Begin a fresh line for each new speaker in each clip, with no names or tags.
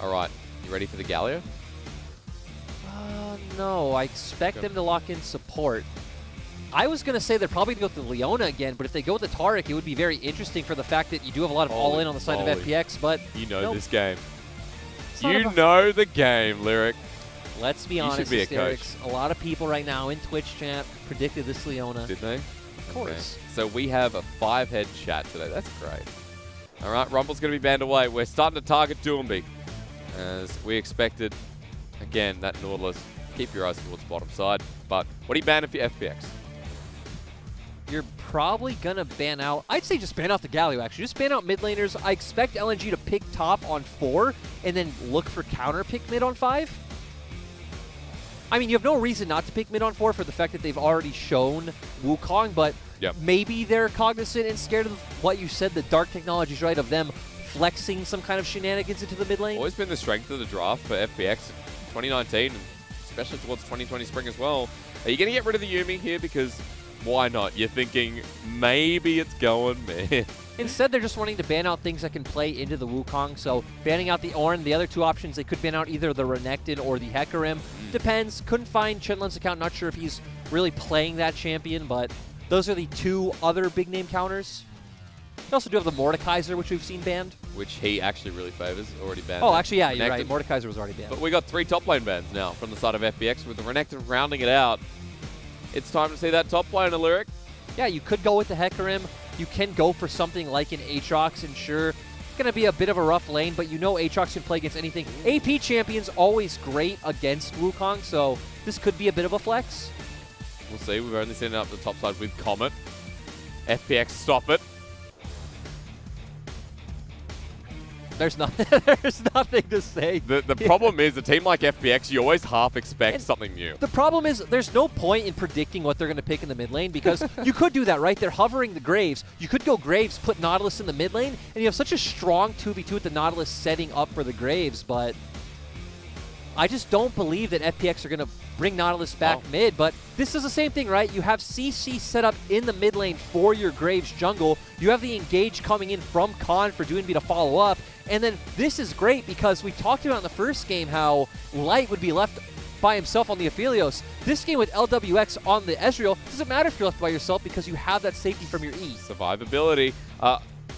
All right, you ready for the Galio?
No, I expect them to lock in support. I was going to say they're probably going to go with the Leona again, but if they go with the Taric, it would be very interesting for the fact that you do have a lot of all-in on the side of FPX, but...
You know this game.
It's
You know the game, Lyric.
Let's be honest,
should be a coach.
a lot of people right now in Twitch chat predicted this Leona.
Did they?
Of course.
Okay. So we have a 5-head chat today. That's great. All right, Rumble's going to be banned away. We're starting to target Doomby. As we expected, again, that Nautilus. Keep your eyes towards the bottom side. But what do you ban if you're FPX?
You're probably going to ban out... I'd say just ban out the Galio, actually. Just ban out mid laners. I expect LNG to pick top on 4 and then look for counter pick mid on 5. I mean, you have no reason not to pick mid on 4 for the fact that they've already shown Wukong, but maybe they're cognizant and scared of what you said, the dark technologies, right, of them flexing some kind of shenanigans into the mid lane.
Always been the strength of the draft for FPX in 2019, and especially towards 2020 spring as well. Are you going to get rid of the Yuumi here? Because why not? You're thinking maybe it's going mid.
Instead, they're just wanting to ban out things that can play into the Wukong. So banning out the Ornn, the other two options, they could ban out either the Renekton or the Hecarim. Depends. Couldn't find Chenlun's account. Not sure if he's really playing that champion, but those are the two other big name counters. You also do have the Mordekaiser, which we've seen banned.
Which he actually really favors, already banned.
Oh, actually, yeah, you're right. Mordekaiser was already banned.
But we got 3 top lane bans now from the side of FPX with the Renekton rounding it out. It's time to see that top laner, Lyric.
Yeah, you could go with the Hecarim. You can go for something like an Aatrox, and sure, it's going to be a bit of a rough lane, but you know Aatrox can play against anything. AP champion's always great against Wukong, so this could be a bit of a flex.
We'll see. We've only seen it up the top side with Comet. FPX stop it.
There's nothing to say.
The problem is, a team like FPX, you always half expect something new.
The problem is, there's no point in predicting what they're going to pick in the mid lane, because you could do that, right? They're hovering the Graves. You could go Graves, put Nautilus in the mid lane, and you have such a strong 2v2 with the Nautilus setting up for the Graves, but I just don't believe that FPX are going to bring Nautilus back mid, but this is the same thing, right? You have CC set up in the mid lane for your Graves jungle. You have the engage coming in from Khan for Doinby to follow up, and then this is great because we talked about in the first game how Light would be left by himself on the Aphelios. This game with LWX on the Ezreal, doesn't matter if you're left by yourself because you have that safety from your E.
Survivability.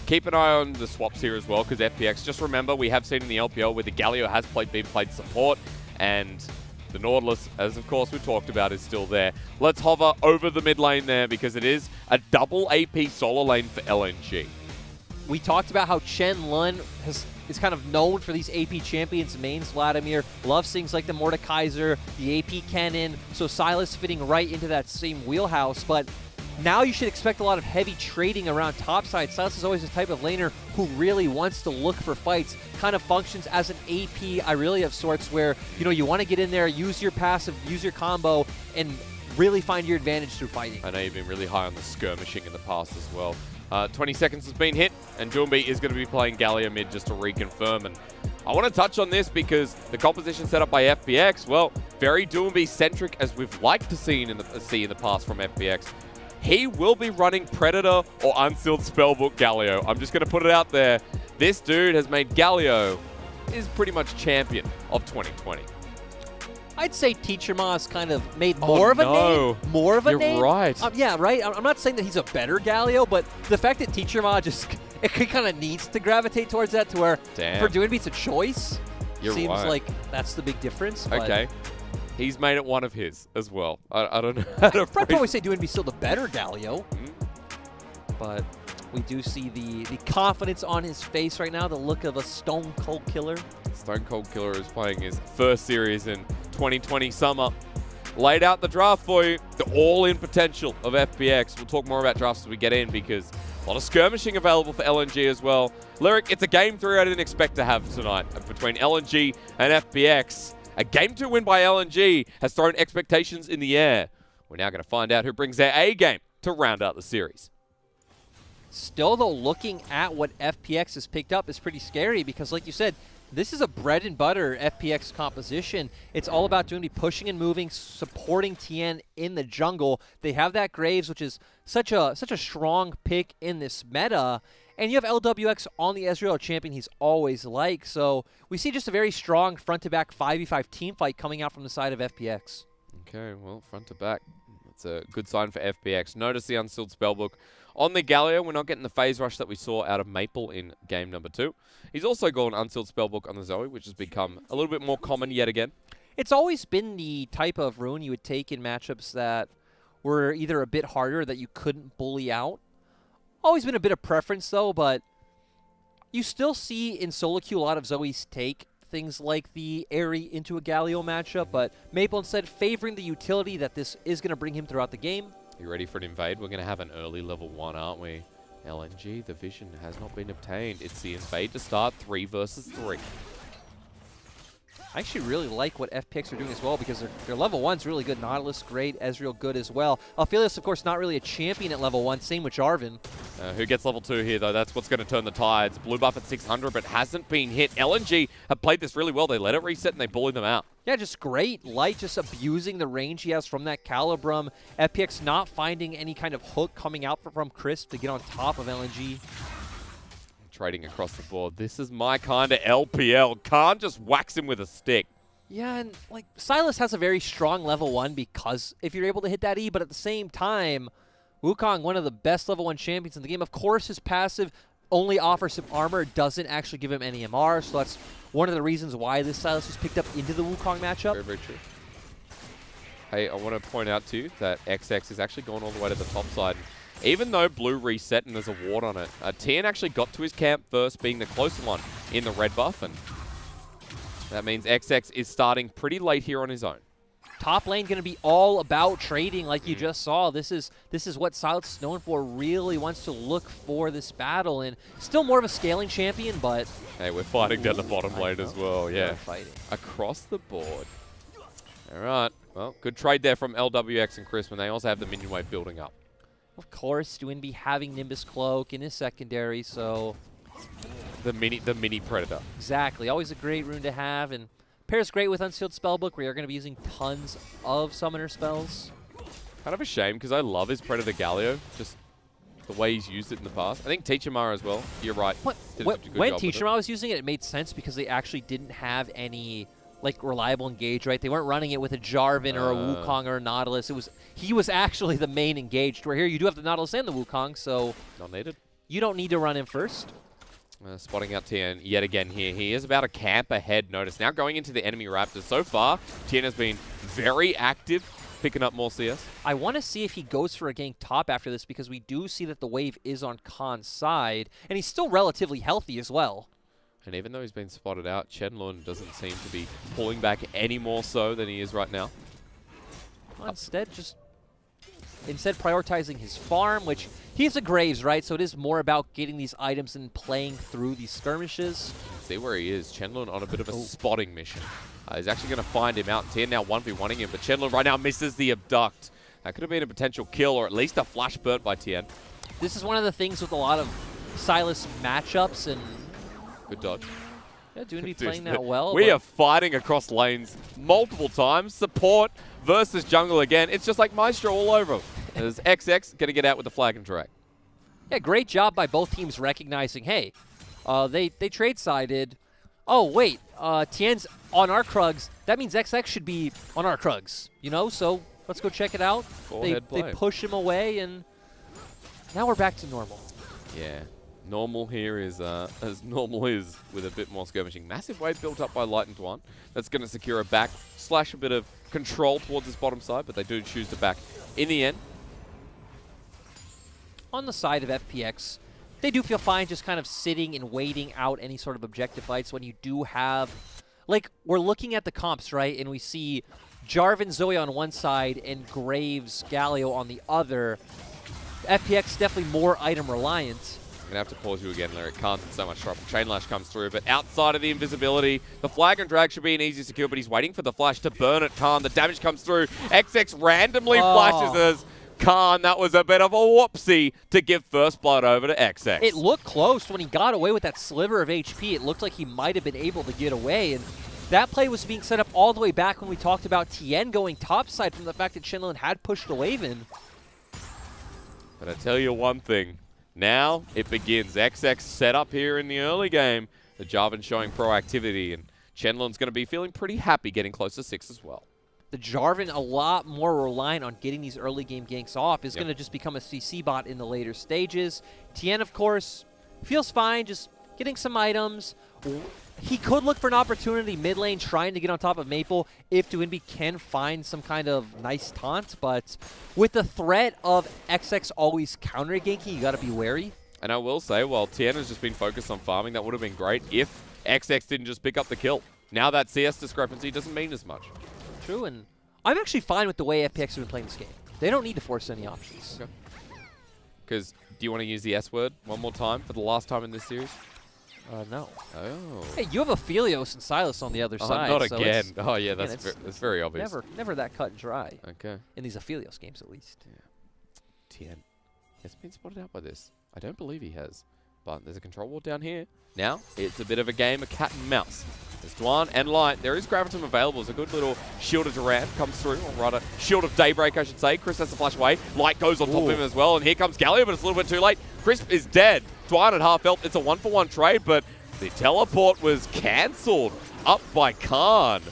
Keep an eye on the swaps here as well, because FPX, just remember, we have seen in the LPL where the Galio has been played support, and the Nautilus, as of course we talked about, is still there. Let's hover over the mid lane there, because it is a double AP solo lane for LNG.
We talked about how Chenlun is kind of known for these AP champions mains. Vladimir loves things like the Mordekaiser, the AP cannon, so Sylas fitting right into that same wheelhouse, but now you should expect a lot of heavy trading around topside. Sylas is always the type of laner who really wants to look for fights, kind of functions as an AP Irelia of sorts where, you know, you want to get in there, use your passive, use your combo, and really find your advantage through fighting.
I know you've been really high on the skirmishing in the past as well. 20 seconds has been hit, and Doomby is going to be playing Galio mid just to reconfirm. And I want to touch on this because the composition set up by FPX, well, very Doomby-centric as we've liked to see in the past from FPX. He will be running Predator or Unsealed Spellbook Galio. I'm just going to put it out there. This dude has made Galio is pretty much champion of 2020.
I'd say Teacher Ma's kind of made more of a name. More of a name.
You're right.
Yeah, right. I'm not saying that he's a better Galio, but the fact that Teacher Ma just it kind of needs to gravitate towards that to where for Doinby it's a choice. Seems like that's the big difference.
Okay. He's made it one of his as well. I don't know how to
I'd probably say Doinby's still the better Galio. But we do see the confidence on his face right now, the look of a Stone Cold Killer.
Stone Cold Killer is playing his first series in 2020 summer. Laid out the draft for you, the all-in potential of FPX. We'll talk more about drafts as we get in because a lot of skirmishing available for LNG as well. Lyric, it's a game 3 I didn't expect to have tonight between LNG and FPX. A game 2 win by LNG has thrown expectations in the air. We're now going to find out who brings their A game to round out the series.
Still, though, looking at what FPX has picked up is pretty scary because, like you said, this is a bread and butter FPX composition. It's all about Doinby pushing and moving, supporting Tien in the jungle. They have that Graves, which is such a strong pick in this meta. And you have LWX on the Ezreal, champion he's always liked. So we see just a very strong front-to-back 5v5 team fight coming out from the side of FPX.
Okay, well, front to back. That's a good sign for FPX. Notice the unsealed spellbook on the Galio. We're not getting the phase rush that we saw out of Maple in game number 2. He's also got an unsealed spellbook on the Zoe, which has become a little bit more common yet again.
It's always been the type of rune you would take in matchups that were either a bit harder that you couldn't bully out. Always been a bit of preference, though, but you still see in solo queue a lot of Zoes take things like the Airy into a Galio matchup, but Maple instead favoring the utility that this is going to bring him throughout the game.
You ready for an invade? We're going to have an early level 1, aren't we? LNG, the vision has not been obtained. It's the invade to start 3 versus 3.
I actually really like what FPX are doing as well because their level 1's really good. Nautilus, great. Ezreal, good as well. Aphelios, of course, not really a champion at level 1. Same with Jarvan.
Who gets level 2 here, though? That's what's going to turn the tides. Blue buff at 600, but hasn't been hit. LNG have played this really well. They let it reset and they bullied them out.
Yeah, just great. Light just abusing the range he has from that Calibrum. FPX not finding any kind of hook coming out from Crisp to get on top of LNG.
Trading across the board. This is my kind of LPL. Can't just wax him with a stick.
Yeah, and like Sylas has a very strong level 1 because if you're able to hit that E, but at the same time, Wukong, one of the best level 1 champions in the game. Of course, his passive only offers him armor, doesn't actually give him any MR, so that's one of the reasons why this Sylas was picked up into the Wukong matchup.
Very, very true. Hey, I want to point out to you that XX is actually going all the way to the top side. Even though blue reset and there's a ward on it, Tien actually got to his camp first, being the closer one in the red buff, and that means XX is starting pretty late here on his own.
Top lane going to be all about trading like you just saw. This is what Sylas is known for, really wants to look for this battle, and still more of a scaling champion, but...
Hey, we're fighting down the bottom lane as well, yeah.
Fighting.
Across the board. All right, well, good trade there from LWX and Chris, when they also have the minion wave building up.
Of course, Dwinby having Nimbus Cloak in his secondary, so...
The mini Predator.
Exactly. Always a great rune to have, and pairs great with Unsealed Spellbook, where you're going to be using tons of summoner spells.
Kind of a shame, because I love his Predator Galio, just the way he's used it in the past. I think Teachamara as well. You're right.
When Teachamara was using it, it made sense because they actually didn't have any... like reliable engage, right? They weren't running it with a Jarvan or a Wukong or a Nautilus. He was actually the main engaged, where here you do have the Nautilus and the Wukong, so
not needed.
You don't need to run him first.
Spotting out Tien yet again here. He is about a camp ahead. Notice now going into the enemy Raptors. So far, Tien has been very active, picking up more CS.
I want to see if he goes for a gank top after this, because we do see that the wave is on Khan's side, and he's still relatively healthy as well.
And even though he's been spotted out, Chenlun doesn't seem to be pulling back any more so than he is right now.
Well, instead prioritizing his farm, which he's a Graves, right? So it is more about getting these items and playing through these skirmishes.
See where he is. Chenlun on a bit of a spotting mission. He's actually going to find him out. Tien now 1v1ing him, but Chenlun right now misses the abduct. That could have been a potential kill, or at least a flash burnt by Tien.
This is one of the things with a lot of Sylas matchups, and
good dodge.
Yeah, Dwinby playing that well.
We are fighting across lanes multiple times. Support versus jungle again. It's just like Maestro all over. There's XX going to get out with the flag and drag.
Yeah, great job by both teams recognizing, hey, they trade-sided. Oh, wait, Tien's on our Krugs. That means XX should be on our Krugs, you know? So let's go check it out. They push him away, and now we're back to normal.
Yeah. Normal here is as normal is, with a bit more skirmishing. Massive wave built up by Light and Dwan. That's going to secure a back / a bit of control towards this bottom side, but they do choose to back in the end.
On the side of FPX, they do feel fine just kind of sitting and waiting out any sort of objective fights when you do have... Like, we're looking at the comps, right? And we see Jarvan Zoe on one side and Graves Galio on the other. FPX definitely more item reliant.
I'm going to have to pause you again, Lyric. Khan's in so much trouble. Chain Lash comes through, but outside of the invisibility, the flag and drag should be an easy secure, but he's waiting for the flash to burn at Khan. The damage comes through. XX randomly flashes as Khan. That was a bit of a whoopsie to give first blood over to XX.
It looked close when he got away with that sliver of HP. It looked like he might have been able to get away, and that play was being set up all the way back when we talked about Tien going topside from the fact that Chenlun had pushed the wave in.
But I tell you one thing. Now it begins. XX set up here in the early game. The Jarvan showing proactivity, and Chenlong's going to be feeling pretty happy getting close to 6 as well.
The Jarvan, a lot more reliant on getting these early game ganks off, is going to just become a CC bot in the later stages. Tien, of course, feels fine, just getting some items. He could look for an opportunity mid lane trying to get on top of Maple if W1D5 can find some kind of nice taunt, but with the threat of XX always counter ganking, you got to be wary. And
I will say, while Tien has just been focused on farming, that would have been great if XX didn't just pick up the kill. Now that CS discrepancy doesn't mean as much.
True, and I'm actually fine with the way FPX have been playing this game. They don't need to force any options.
Okay. Because, do you want to use the S word one more time for the last time in this series?
No.
Oh.
Hey, you have Aphelios and Silas on the other side.
Not
so
again. Oh, yeah, that's very obvious.
Never that cut and dry.
Okay.
In these Aphelios games, at least.
Yeah. Tien has been spotted out by this. I don't believe he has. But there's a control ward down here. Now, it's a bit of a game of cat and mouse. There's Dwan and Light. There is Gravitum available. It's a good little Shield of Durant comes through, or rather, Shield of Daybreak, I should say. Chris has to flash away. Light goes on top of him as well, and here comes Galio, but it's a little bit too late. Crisp is dead. Dwan at half health. It's a 1-for-1 trade, but the teleport was cancelled up by Khan.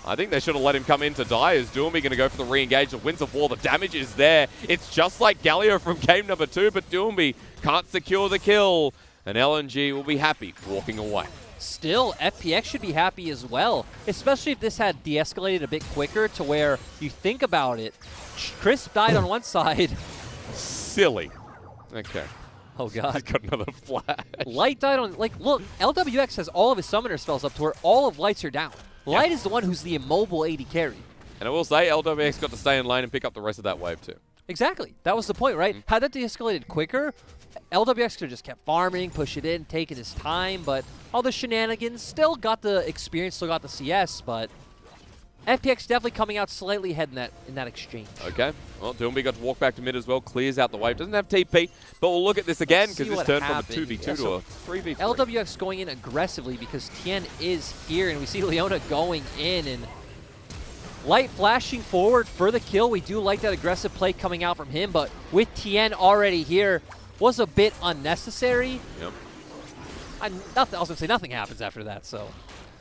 I think they should have let him come in to die. Is W1D5 going to go for the re-engage of Winds of War? The damage is there. It's just like Galio from game number 2, but W1D5 can't secure the kill. And LNG will be happy walking away.
Still, FPX should be happy as well, especially if this had de-escalated a bit quicker to where you think about it. Crisp died on one side.
Silly. Okay.
Oh, God.
He's got another flash.
Light died on, like, look, LWX has all of his summoner spells up to where all of Light's are down. Light is the one who's the immobile AD carry.
And I will say, LWX got to stay in lane and pick up the rest of that wave too.
Exactly. That was the point, right? Had that de-escalated quicker, LWX could have just kept farming, push it in, taking his time, but all the shenanigans, still got the experience, still got the CS, but FPX definitely coming out slightly ahead in that exchange.
Okay. Well, W1D5 got to walk back to mid as well, clears out the wave. Doesn't have TP, but we'll look at this again because this turned from a 2v2 to a 3v3.
LWX going in aggressively because Tien is here, and we see Leona going in, and Light flashing forward for the kill. We do like that aggressive play coming out from him, but with Tien already here, was a bit unnecessary.
Yep.
I was going to say nothing happens after that, so.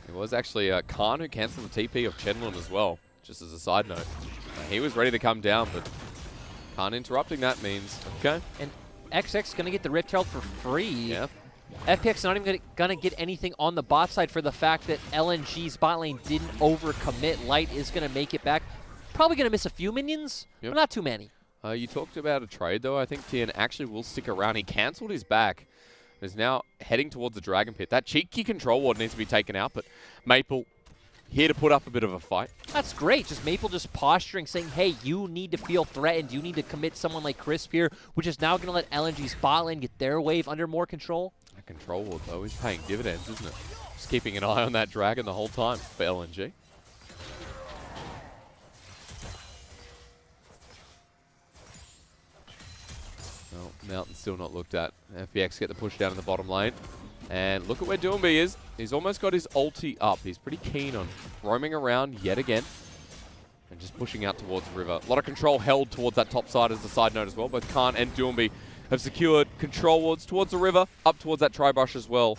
It was actually Khan who cancelled the TP of Chenlong as well, just as a side note. He was ready to come down, but Khan interrupting that means, okay.
And XX going to get the Rift Herald for free.
Yeah.
FPX not even going to get anything on the bot side for the fact that LNG's bot lane didn't overcommit. Light is going to make it back. Probably going to miss a few minions, but not too many.
You talked about a trade, though. I think Tien actually will stick around. He cancelled his back. Is now heading towards the Dragon Pit. That cheeky control ward needs to be taken out, but Maple here to put up a bit of a fight.
That's great. Just Maple just posturing, saying, hey, you need to feel threatened. You need to commit someone like Crisp here, which is now going to let LNG's bot lane get their wave under more control.
That control ward, though, is paying dividends, isn't it? Just keeping an eye on that Dragon the whole time for LNG. Well, Mountain's still not looked at. FPX get the push down in the bottom lane. And look at where W1D5 is. He's almost got his ulti up. He's pretty keen on roaming around yet again. And just pushing out towards the river. A lot of control held towards that top side as a side note as well. Both Khan and W1D5 have secured control wards towards the river, up towards that tri-brush as well.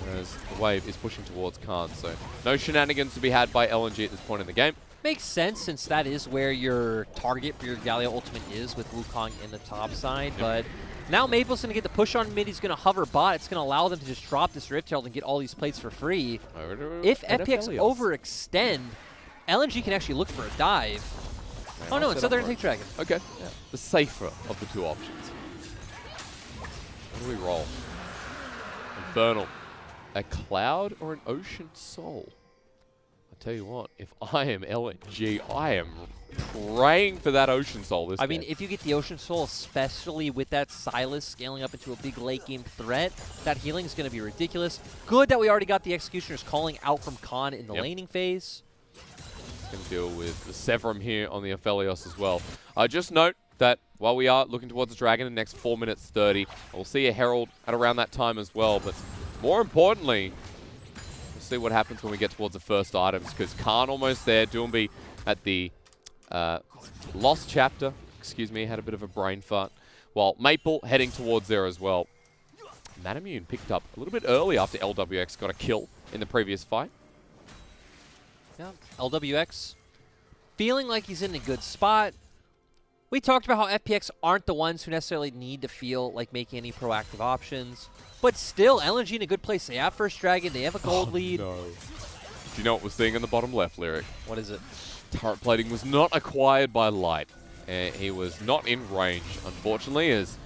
Whereas the wave is pushing towards Khan. So no shenanigans to be had by LNG at this point in the game.
Makes sense since that is where your target for your Galio ultimate is with Wukong in the top side. But now Maple's going to get the push on mid. He's going to hover bot. It's going to allow them to just drop this Rift Herald and get all these plates for free. If FPX overextend, LNG can actually look for a dive. Oh no, instead they're going to take Dragon.
Okay. Yeah. The safer of the two options. What do we roll? Infernal. A Cloud or an Ocean Soul? Tell you what, if I am LNG, I am praying for that Ocean Soul this game.
I mean, if you get the Ocean Soul, especially with that Silas scaling up into a big late game threat, that healing is going to be ridiculous. Good that we already got the Executioners calling out from Khan in the laning phase.
Going to deal with the Severum here on the Aphelios as well. Just note that while we are looking towards the Dragon in the next 4 minutes 30, we'll see a Herald at around that time as well. But more importantly, see what happens when we get towards the first items, because Khan almost there. W1D5 at the lost chapter. Excuse me, had a bit of a brain fart. while Maple heading towards there as well. Manamune picked up a little bit early after LWX got a kill in the previous fight.
Yeah, LWX feeling like he's in a good spot. We talked about how FPX aren't the ones who necessarily need to feel like making any proactive options. But still, LNG in a good place. They have first dragon. They have a gold lead.
No. Do you know what we're seeing in the bottom left, Lyric?
What is it?
Turret plating was not acquired by Light. He was not in range, unfortunately, as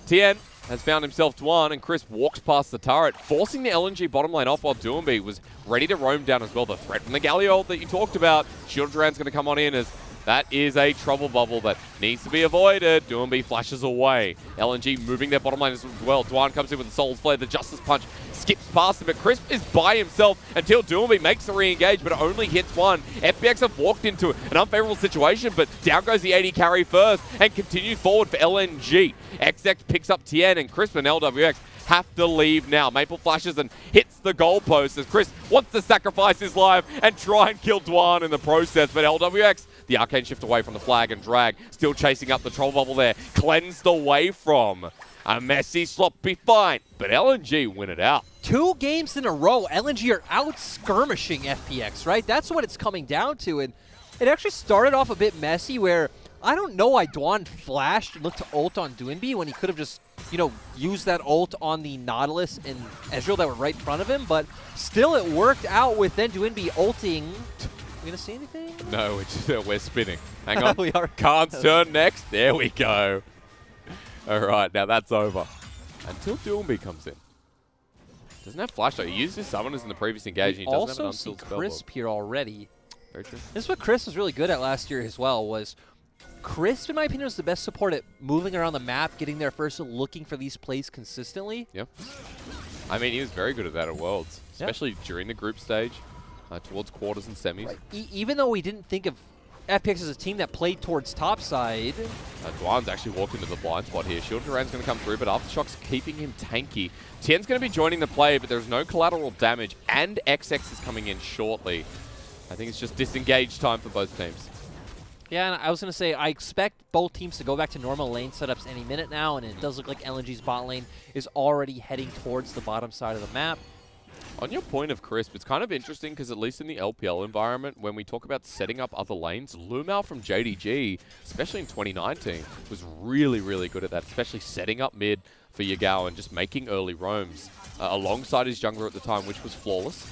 Tien has found himself Dwan, and Chris walks past the turret, forcing the LNG bottom lane off while Doomby was ready to roam down as well. The threat from the Galio that you talked about, Shield Duran's going to come on in as that is a trouble bubble that needs to be avoided. Doomby flashes away. LNG moving their bottom lane as well. Dwan comes in with the Soul's Flare. The Justice Punch skips past him, but Crisp is by himself until Doomby makes the re-engage, but it only hits one. FPX have walked into an unfavorable situation, but down goes the AD carry first and continues forward for LNG. XX picks up Tien, and Crisp and LWX have to leave now. Maple flashes and hits the goalpost as Chris wants to sacrifice his life and try and kill Dwan in the process, but LWX, the arcane shift away from the flag and drag, still chasing up the troll bubble there, cleansed away from a messy, sloppy fight, but LNG win it out.
2 games in a row, LNG are out skirmishing FPX, right? That's what it's coming down to, and it actually started off a bit messy where I don't know why Dwan flashed and looked to ult on Doinby when he could have just, you know, used that ult on the Nautilus and Ezreal that were right in front of him, but still it worked out with then Doinby ulting. We gonna see anything?
No, we're spinning. Hang on.
We are.
Khan's turn next. There we go. All right, now that's over. Until Doomby comes in. Doesn't have flash though. He used his summoners in the previous engage. He doesn't have an
also
unsealed
see
spell.
Crisp here already.
Very true.
This is what Chris was really good at last year as well, was Crisp, in my opinion, was the best support at moving around the map, getting there first, and looking for these plays consistently.
Yeah. I mean, he was very good at that at Worlds, especially during the group stage, towards quarters and semis.
Right. Even though we didn't think of FPX as a team that played towards topside.
Dwan's actually walked into the blind spot here. Shield Duran's going to come through, but Aftershock's keeping him tanky. Tien's going to be joining the play, but there's no collateral damage, and XX is coming in shortly. I think it's just disengage time for both teams.
Yeah, and I was going to say, I expect both teams to go back to normal lane setups any minute now, and it does look like LNG's bot lane is already heading towards the bottom side of the map.
On your point of Crisp, it's kind of interesting because at least in the LPL environment, when we talk about setting up other lanes, Lumao from JDG, especially in 2019, was really, really good at that, especially setting up mid for Yagao and just making early roams alongside his jungler at the time, which was flawless.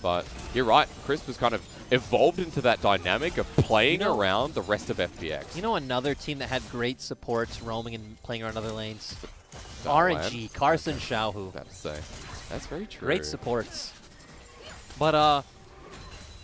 But you're right, Crisp has kind of evolved into that dynamic of playing around the rest of FPX.
You know another team that had great supports roaming and playing around other lanes? RNG, Carson Xiaohu.
About to say. That's very true.
Great supports. But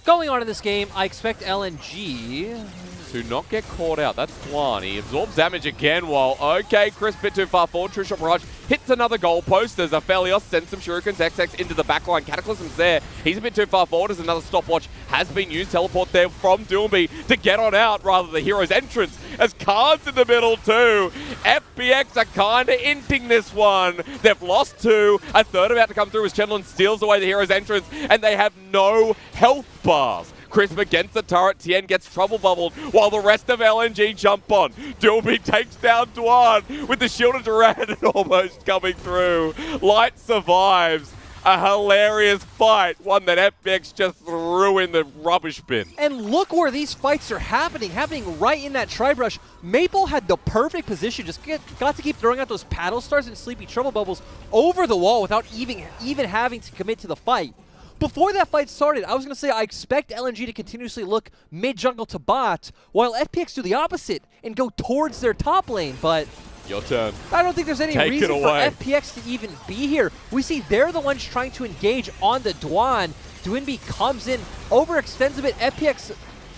going on in this game, I expect LNG
to not get caught out. That's Dwan. He absorbs damage again while, okay, Chris bit too far forward. True Shot Barrage hits another goalpost as Aphelios sends some shurikens. XX into the backline. Cataclysm's there. He's a bit too far forward as another stopwatch has been used. Teleport there from Doomby to get on out rather than the hero's entrance as Khan's in the middle too. FPX are kind of inting this one. They've lost 2. A third about to come through as Chenlin steals away the hero's entrance and they have no health bars. Crisp against the turret, Tien gets trouble bubbled while the rest of LNG jump on. Doomby takes down Dwan with the shield of Duran almost coming through. Light survives. A hilarious fight, one that FPX just threw in the rubbish bin.
And look where these fights are happening right in that tri-brush. Maple had the perfect position, just got to keep throwing out those paddle stars and sleepy trouble bubbles over the wall without even having to commit to the fight. Before that fight started, I was going to say I expect LNG to continuously look mid-jungle to bot, while FPX do the opposite and go towards their top lane, but
your turn.
I don't think there's any reason for FPX to even be here. We see they're the ones trying to engage on the Dwan. Doinby comes in, overextends a bit.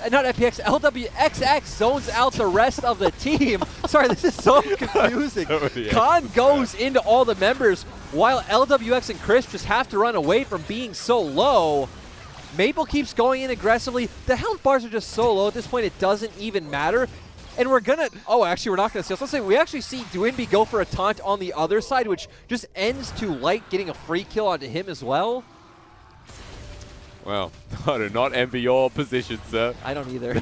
LWXX zones out the rest of the team. Sorry, this is so confusing. Khan goes into all the members while LWX and Chris just have to run away from being so low. Maple keeps going in aggressively. The health bars are just so low at this point, it doesn't even matter. And we're gonna, actually we're not gonna see. Let's say we actually see Doinby go for a taunt on the other side, which just ends to Light getting a free kill onto him as well.
Well, I do not envy your position, sir.
I don't either.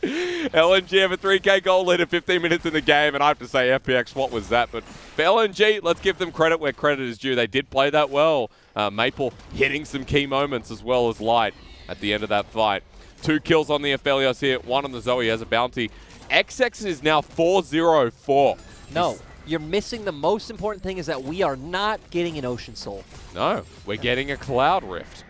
LNG have a 3K goal lead at 15 minutes in the game, and I have to say, FPX, what was that? But for LNG, let's give them credit where credit is due. They did play that well. Maple hitting some key moments as well as Light at the end of that fight. 2 kills on the Aphelios here, 1 on the Zoe as a bounty. XX is now 4-0-4.
No, you're missing the most important thing is that we are not getting an Ocean Soul.
No, we're getting a Cloud Rift.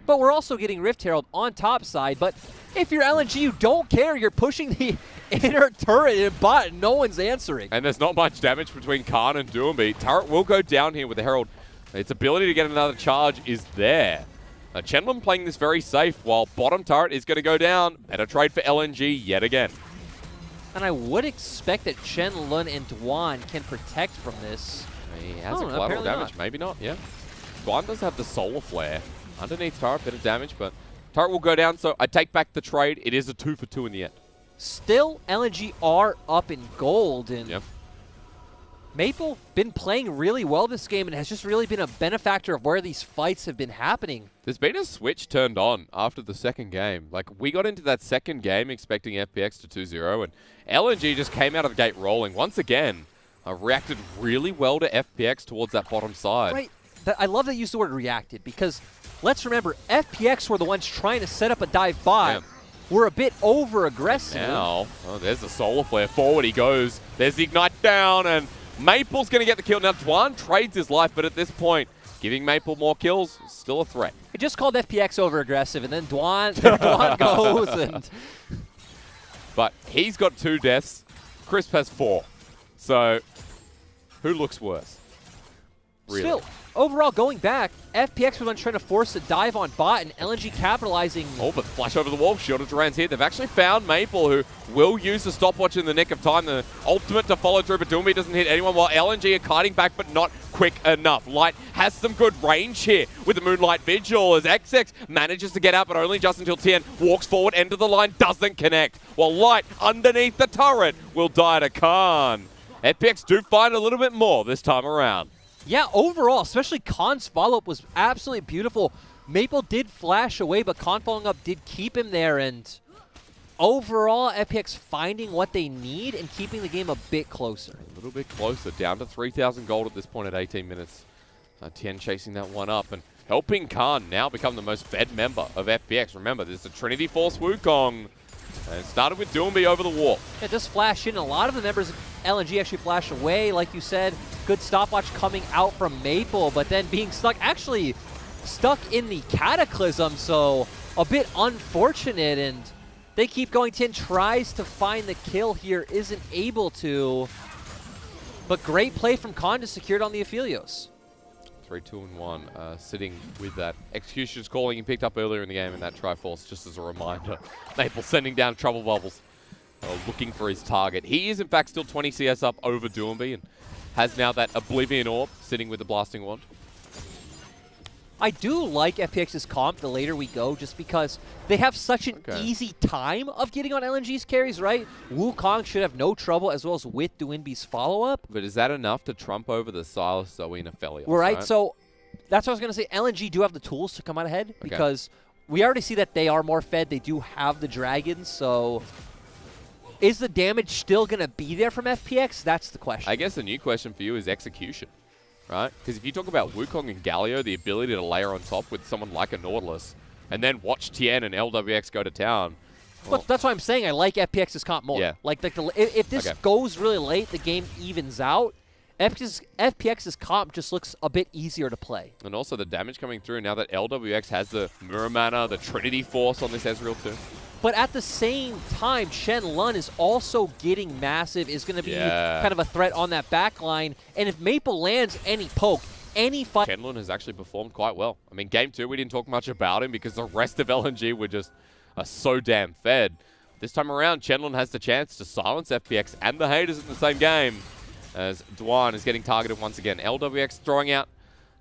But we're also getting Rift Herald on top side. But if you're LNG, you don't care. You're pushing the inner turret in bot and no one's answering.
And there's not much damage between Khan and Doomby. Turret will go down here with the Herald. Its ability to get another charge is there. Chenlun playing this very safe while bottom turret is going to go down. Better trade for LNG yet again.
And I would expect that Chenlun and Dwan can protect from this.
He has a collateral damage, maybe not, yeah. Dwan does have the Solar Flare. Underneath turret, bit of damage, but turret will go down, so I take back the trade. It is a 2-for-2 in the end.
Still, LNG are up in gold, and
yep.
Maple been playing really well this game and has just really been a benefactor of where these fights have been happening.
There's been a switch turned on after the second game. Like, we got into that second game expecting FPX to 2-0, and LNG just came out of the gate rolling. Once again, reacted really well to FPX towards that bottom side.
Right. I love that you used the word reacted, because let's remember, FPX were the ones trying to set up a dive bot.
Yeah.
We're a bit over-aggressive.
Now, oh, there's the Solar Flare. Forward he goes. There's the Ignite down, and Maple's going to get the kill. Now, Dwan trades his life, but at this point, giving Maple more kills is still a threat.
It just called FPX over-aggressive, and then Dwan goes. And
but he's got 2 deaths. Crisp has 4. So, who looks worse? Really?
Still, overall, going back, FPX was the one trying to force a dive on bot, and LNG capitalizing.
Oh, but flash over the wall. Shield of Duran's here. They've actually found Maple, who will use the stopwatch in the nick of time. The ultimate to follow through, but Doomby doesn't hit anyone, while LNG are kiting back, but not quick enough. Light has some good range here with the Moonlight Vigil, as XX manages to get out, but only just until Tien walks forward, end of the line, doesn't connect, while Light, underneath the turret, will die to Khan. FPX do find a little bit more this time around.
Yeah, overall, especially Khan's follow-up was absolutely beautiful. Maple did flash away, but Khan following up did keep him there, and overall, FPX finding what they need and keeping the game a bit closer.
A little bit closer, down to 3,000 gold at this point at 18 minutes. Tien chasing that one up and helping Khan now become the most fed member of FPX. Remember, there's a Trinity Force Wukong. And it started with Doomby over the wall.
It just flashed in. A lot of the members of LNG actually flashed away. Like you said, good stopwatch coming out from Maple, but then being stuck in the Cataclysm, so a bit unfortunate. And they keep going. Tien tries to find the kill here, isn't able to. But great play from Khan to secure it on the Aphelios.
3-2-1, sitting with that Executioner's calling he picked up earlier in the game in that Triforce, just as a reminder. Maple sending down Trouble Bubbles, looking for his target. He is, in fact, still 20 CS up over Doomby and has now that Oblivion Orb sitting with the Blasting Wand.
I do like FPX's comp the later we go, just because they have such an easy time of getting on LNG's carries, right? Wukong should have no trouble, as well as with Duinby's follow-up.
But is that enough to trump over the Silas, Zoe, and Aphelios?
Right, so that's what I was going to say. LNG do have the tools to come out ahead, because we already see that they are more fed. They do have the dragons, so is the damage still going to be there from FPX? That's the question.
I guess the new question for you is execution. Right? Because if you talk about Wukong and Galio, the ability to layer on top with someone like a Nautilus, and then watch Tien and LWX go to town.
Well, that's why I'm saying I like FPX's comp more.
Yeah.
Like if this goes really late, the game evens out. FPX's comp just looks a bit easier to play.
And also the damage coming through now that LWX has the Mirror Mana, the Trinity Force on this Ezreal too.
But at the same time, Chenlun is also getting massive, is going to be kind of a threat on that back line. And if Maple lands any poke, any fight...
Chenlun has actually performed quite well. I mean, Game 2, we didn't talk much about him because the rest of LNG were just so damn fed. This time around, Chenlun has the chance to silence FPX and the haters in the same game, as Dwan is getting targeted once again. LWX throwing out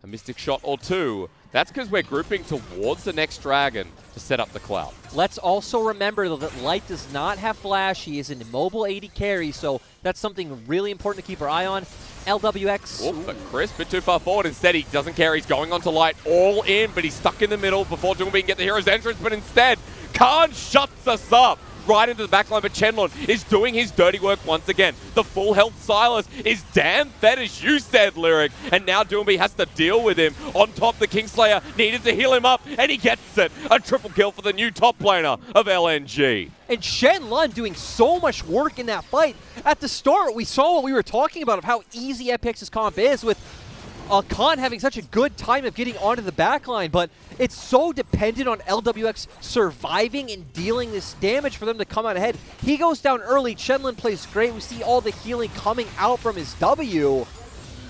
a Mystic Shot or two. That's because we're grouping towards the next dragon to set up the Cloud.
Let's also remember, though, that Light does not have Flash. He is an immobile 80 carry, so that's something really important to keep our eye on. LWX.
Oh, but Chris, a bit too far forward. Instead, he doesn't care. He's going on to Light all in, but he's stuck in the middle before Doomby can get the hero's entrance. But instead, Khan shuts us up. right into the backline, but Chenlon is doing his dirty work once again. The full health Silas is damn fed, as you said, Lyric, and now Doomby has to deal with him. On top, the Kingslayer needed to heal him up, and he gets it. A triple kill for the new top laner of LNG.
And Shenlun doing so much work in that fight. At the start, we saw what we were talking about of how easy FPX's comp is with Khan having such a good time of getting onto the backline, but it's so dependent on LWX surviving and dealing this damage for them to come out ahead. He goes down early, Shenlun plays great, we see all the healing coming out from his W.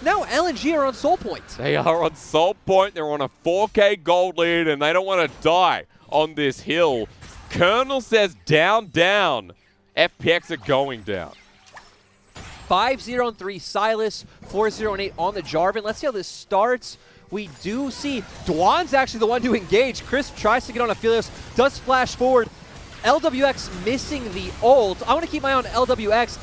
Now LNG are on soul points.
They are on soul point, they're on a 4K gold lead, and they don't want to die on this hill. Colonel says down, down. FPX are going down.
5-0-3 Silas, 4-0-8 on the Jarvan. Let's see how this starts. We do see Dwan's actually the one to engage. Chris tries to get on Aphelios, does flash forward. LWX missing the ult. I want to keep my eye on LWX.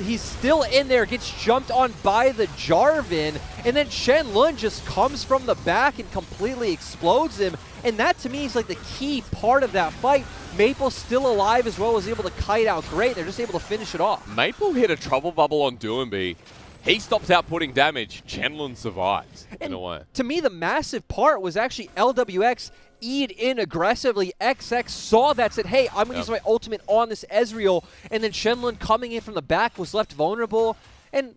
He's still in there, gets jumped on by the Jarvan, and then Shenlun just comes from the back and completely explodes him. And that to me is like the key part of that fight. Maple still alive as well, was able to kite out great. They're just able to finish it off.
Maple hit a trouble bubble on Doomby. He stops outputting damage. Chenlun survives in a way.
To me, the massive part was actually LWX E'd in aggressively. XX saw that, said, hey, I'm going to use my ultimate on this Ezreal. And then Shenlun coming in from the back was left vulnerable. And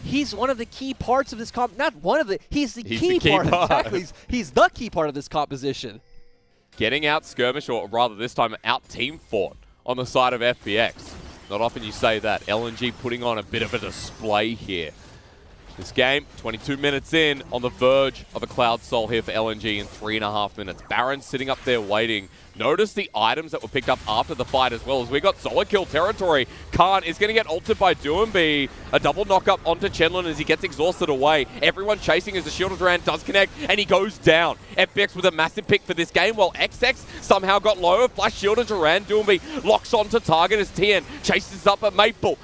he's one of the key parts of this comp. Not one of the, he's the key part. Exactly. He's the key part of this composition.
Getting out skirmish, or rather this time out team fought on the side of FPX. Not often you say that. LNG putting on a bit of a display here. This game, 22 minutes in, on the verge of a Cloud Soul here for LNG in 3.5 minutes. Baron sitting up there waiting. Notice the items that were picked up after the fight as well, as we got solo kill territory. Khan is going to get ulted by Doomby. A double knock-up onto Chenlun as he gets exhausted away. Everyone chasing as the Shield of Duran does connect, and he goes down. FPX with a massive pick for this game, while XX somehow got lower. Flash Shield of Duran. Doomby locks onto target as TN chases up at Maple.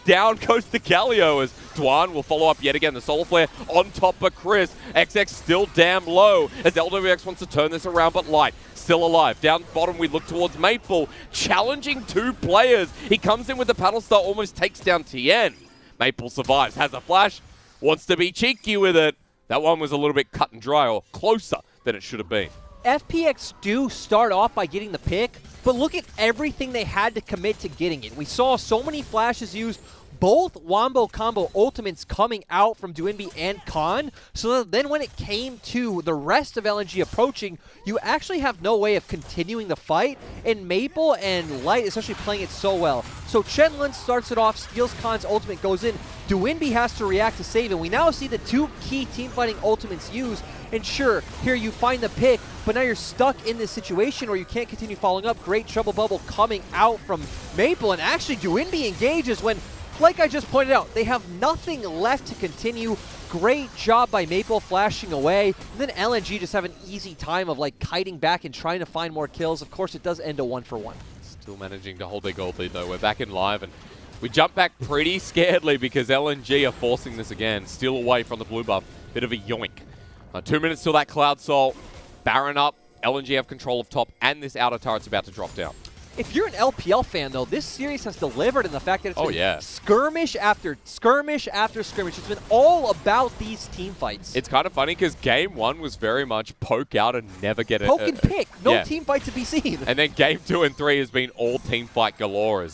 Down goes to Galio as Dwan will follow up yet again. The Solar Flare on top of Chris. XX still damn low as LWX wants to turn this around, but Light still alive. Down bottom, we look towards Maple, challenging two players. He comes in with the paddle star, almost takes down TN. Maple survives, has a flash, wants to be cheeky with it. That one was a little bit cut and dry, or closer than it should have been.
FPX do start off by getting the pick, but look at everything they had to commit to getting it. We saw so many flashes used, both Wombo combo ultimates coming out from Doinby and Khan, so then when it came to the rest of LNG approaching, you actually have no way of continuing the fight, and Maple and Light especially playing it so well. So Chenlun starts it off, steals Khan's ultimate, goes in, Doinby has to react to save, and we now see the two key teamfighting ultimates used, and sure, here you find the pick, but now you're stuck in this situation where you can't continue following up. Great trouble bubble coming out from Maple, and actually Doinby engages when, like I just pointed out, they have nothing left to continue. Great job by Maple flashing away. And then LNG just have an easy time of like kiting back and trying to find more kills. Of course, it does end a 1-for-1.
Still managing to hold their gold lead though. We're back in live and we jump back pretty scaredly because LNG are forcing this again. Steal away from the blue buff. Bit of a yoink. 2 minutes till that Cloud Soul. Baron up. LNG have control of top and this outer turret's about to drop down.
If you're an LPL fan, though, this series has delivered in the fact that it's been skirmish after skirmish after skirmish. It's been all about these team fights.
It's kind of funny because game one was very much poke out and never get it.
Poke and pick. No team fight to be seen.
And then game 2 and 3 has been all team fight galore.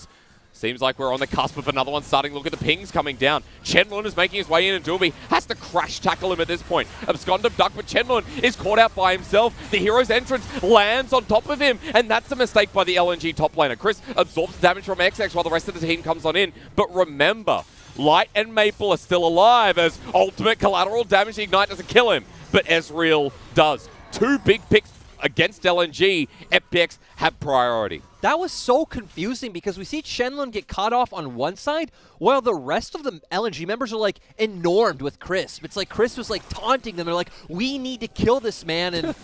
Seems like we're on the cusp of another one starting. Look at the pings coming down. Chenlun is making his way in and Doomby has to crash tackle him at this point. Abscondum duck, but Chenlun is caught out by himself. The hero's entrance lands on top of him, and that's a mistake by the LNG top laner. Chris absorbs the damage from XX while the rest of the team comes on in. But remember, Light and Maple are still alive as ultimate collateral damage. The Ignite doesn't kill him, but Ezreal does. 2 big picks against LNG. FPX have priority.
That was so confusing because we see Shenlun get caught off on one side while the rest of the LNG members are like enormed with Chris. It's like Chris was like taunting them. They're like, we need to kill this man. And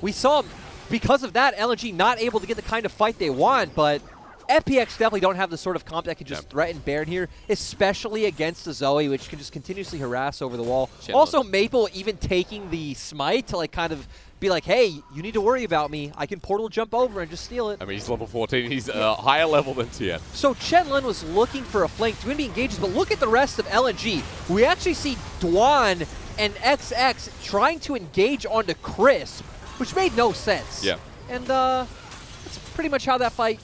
we saw because of that, LNG not able to get the kind of fight they want, but FPX definitely don't have the sort of comp that can just threaten Baron here, especially against the Zoe, which can just continuously harass over the wall. Also, Maple even taking the smite to like kind of be like, hey, you need to worry about me. I can portal jump over and just steal it.
I mean, he's level 14. He's higher level than Tien.
So Chenlun was looking for a flank. W1D engages, but look at the rest of LNG. We actually see Dwan and XX trying to engage onto Crisp, which made no sense.
Yeah.
And that's pretty much how that fight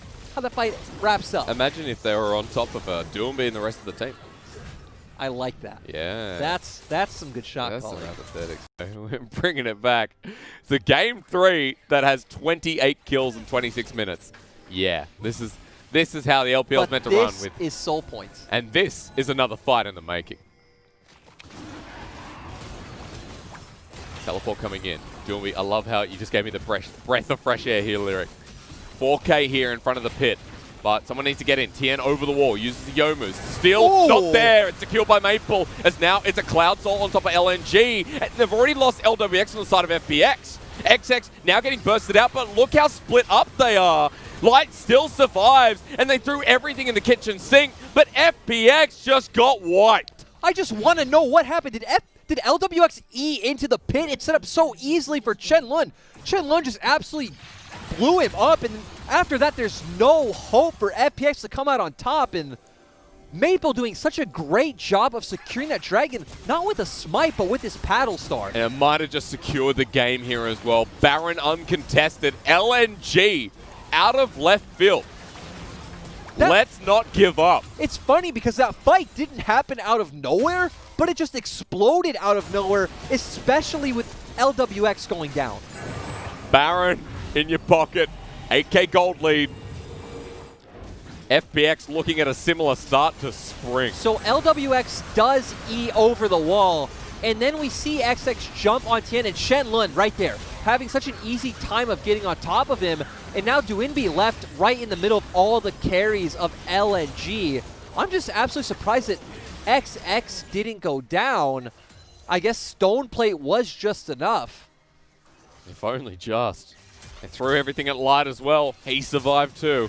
wraps up.
Imagine if they were on top of W1D and the rest of the team.
I like that.
Yeah.
That's some good shot calling.
That's some apathetics. We're bringing it back. So game 3 that has 28 kills in 26 minutes. Yeah, this is how the LPL is meant to run.
This is soul points.
And this is another fight in the making. Teleport coming in. W1D, I love how you just gave me the breath of fresh air here, Lyric. 4K here in front of the pit. But someone needs to get in. Tien over the wall, uses the Yomus. Still not there. It's secured by Maple. As now it's a Cloud Soul on top of LNG. And they've already lost LWX on the side of FPX. XX now getting bursted out, but look how split up they are. Light still survives, and they threw everything in the kitchen sink, but FPX just got wiped.
I just want to know what happened. Did LWX E into the pit? It set up so easily for Chenlun. Chenlun just absolutely blew him up, and after that, there's no hope for FPX to come out on top, and Maple doing such a great job of securing that dragon, not with a smite, but with his paddle star.
And it might have just secured the game here as well. Baron uncontested. LNG out of left field. Let's not give up.
It's funny because that fight didn't happen out of nowhere, but it just exploded out of nowhere, especially with LWX going down.
Baron in your pocket. 8K gold lead. FPX looking at a similar start to Spring.
So LWX does E over the wall, and then we see XX jump on Tien, and Chenlun right there, having such an easy time of getting on top of him, and now W1D left right in the middle of all the carries of LNG. I'm just absolutely surprised that XX didn't go down. I guess Stone Plate was just enough.
If only just. They threw everything at Light as well. He survived too.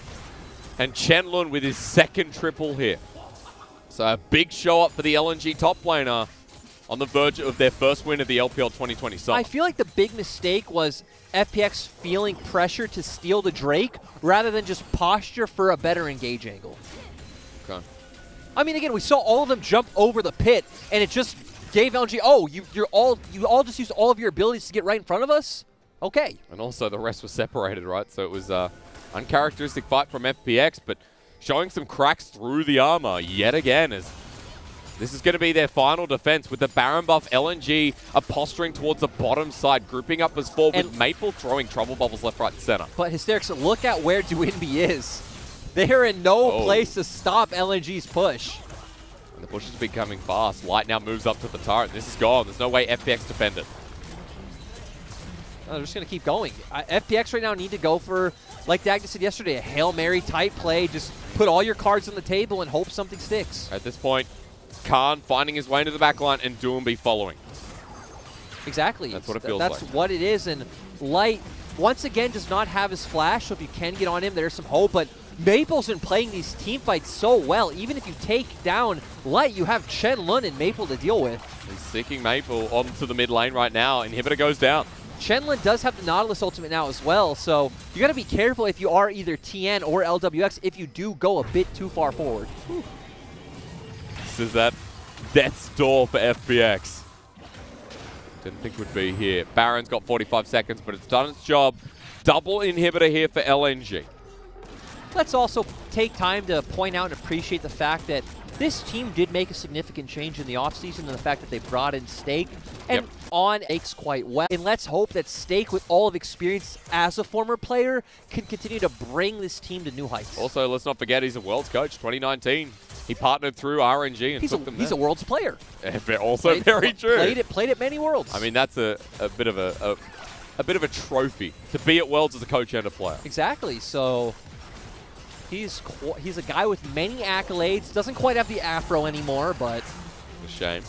And Chenlun with his second triple here. So a big show up for the LNG top laner on the verge of their first win of the LPL 2020 summer.
I feel like the big mistake was FPX feeling pressure to steal the Drake rather than just posture for a better engage angle.
Okay.
I mean, again, we saw all of them jump over the pit, and it just gave LNG, oh, you all just used all of your abilities to get right in front of us? Okay.
And also the rest was separated, right? So it was uncharacteristic fight from FPX, but showing some cracks through the armor yet again as this is going to be their final defense with the Baron buff. LNG are posturing towards the bottom side, grouping up as 4 with Maple throwing trouble bubbles left, right, and center.
But Hysterics, look at where W1D is. They're in no place to stop LNG's push.
And the push is becoming fast. Light now moves up to the turret. This is gone. There's no way FPX defend it.
They're just going to keep going. FPX right now need to go for, like Dagna said yesterday, a Hail Mary type play. Just put all your cards on the table and hope something sticks.
At this point, Khan finding his way into the backline and W1D following.
Exactly.
That's what it feels like.
That's what it is. And Light, once again, does not have his flash, so if you can get on him, there's some hope. But Maple's been playing these team fights so well. Even if you take down Light, you have Chenlun and Maple to deal with.
He's seeking Maple onto the mid lane right now. Inhibitor goes down.
Chenlun does have the Nautilus ultimate now as well, so you got to be careful if you are either Tien or LWX if you do go a bit too far forward. Whew.
This is that death's door for FPX. Didn't think would be here. Baron's got 45 seconds, but it's done its job. Double inhibitor here for LNG.
Let's also take time to point out and appreciate the fact that this team did make a significant change in the offseason, and the fact that they brought in Stake and on Stakes quite well. And let's hope that Stake, with all of experience as a former player, can continue to bring this team to new heights.
Also, let's not forget he's a Worlds coach, 2019. He partnered through RNG and took them there.
He's a Worlds player.
Also very true.
Played at many Worlds.
I mean, that's a bit of a trophy to be at Worlds as a coach and a player.
Exactly. So he's a guy with many accolades. Doesn't quite have the afro anymore, but
a shame.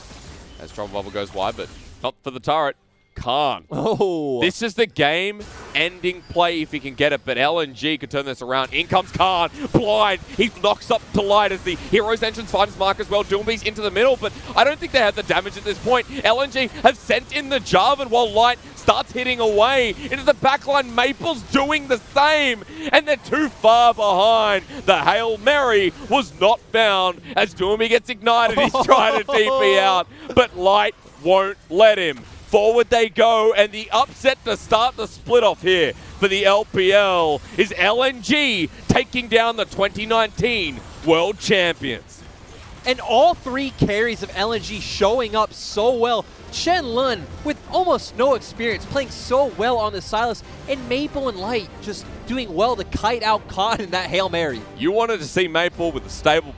As Trouble Bubble goes wide, but not for the turret. Khan.
Oh.
This is the game ending play if he can get it, but LNG could turn this around. In comes Khan, blind. He knocks up to Light as the Heroes entrance finds his mark as well. Doombee's into the middle, but I don't think they have the damage at this point. LNG have sent in the Jarvan while Light starts hitting away into the backline. Maple's doing the same, and they're too far behind. The Hail Mary was not found as Doombee gets ignited. He's trying to TP out, but Light won't let him. Forward they go, and the upset to start the split off here for the LPL is LNG taking down the 2019 World Champions.
And all three carries of LNG showing up so well. Shen Lun, with almost no experience, playing so well on the Sylas, and Maple and Light just doing well to kite out Khan in that Hail Mary.
You wanted to see Maple with a stable